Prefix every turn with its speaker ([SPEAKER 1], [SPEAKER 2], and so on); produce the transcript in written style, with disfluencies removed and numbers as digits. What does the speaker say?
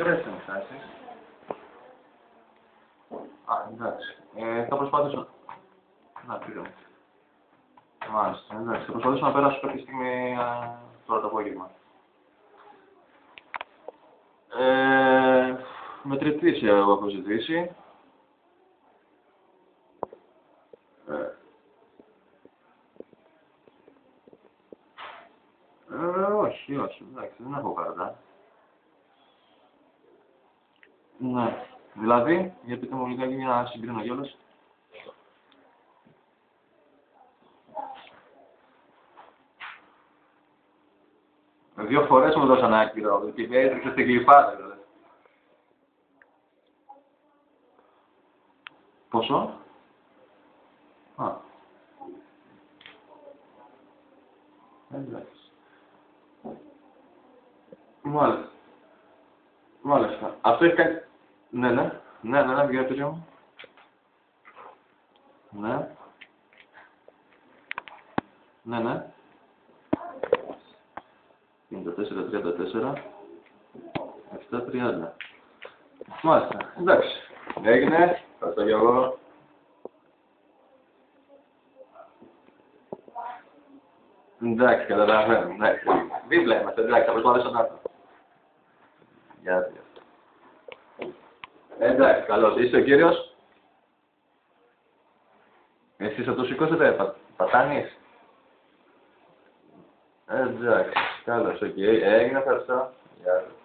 [SPEAKER 1] Τι ωραίες είναι φτάσεις. Α, εντάξει. Θα προσπαθήσω... Να, πήγαμε. Μάλιστα, εντάξει. Θα προσπαθήσω να περάσω κάποια στιγμή τώρα το απόγευμα. Μετρητής έχω ζητήσει. Όχι, όχι, εντάξει, δεν έχω κάρτα. Ναι, δηλαδή, για πείτε μου λιγάκι για να συγκρίνω κιόλας. Δύο φορές μου δώσαν άκυρο και έτρεξε στην κλειφάδα, δηλαδή. Πόσο? Α. Εντάξει. Μάλιστα. Μάλιστα. Αυτό έχει κάνει... Ναι, ναι. Ναι, ναι, ναι, βγαίνει μου. Ναι. Ναι, ναι. 54-34. 7-30. Μάλιστα. Εντάξει. Έγινε. Ευχαριστώ κι εγώ. Εντάξει, καταλαβαίνω. Εντάξει. Δίπλα είμαστε. Εντάξει, θα προσπαθήσω να έρθω. Γεια σας. Εντάξει, καλώς. Είστε ο κύριος. Εσείς θα το σηκώσετε, πατάνεις. Εντάξει, καλώς, οκ. Έγινε, ευχαριστώ. Γεια σας.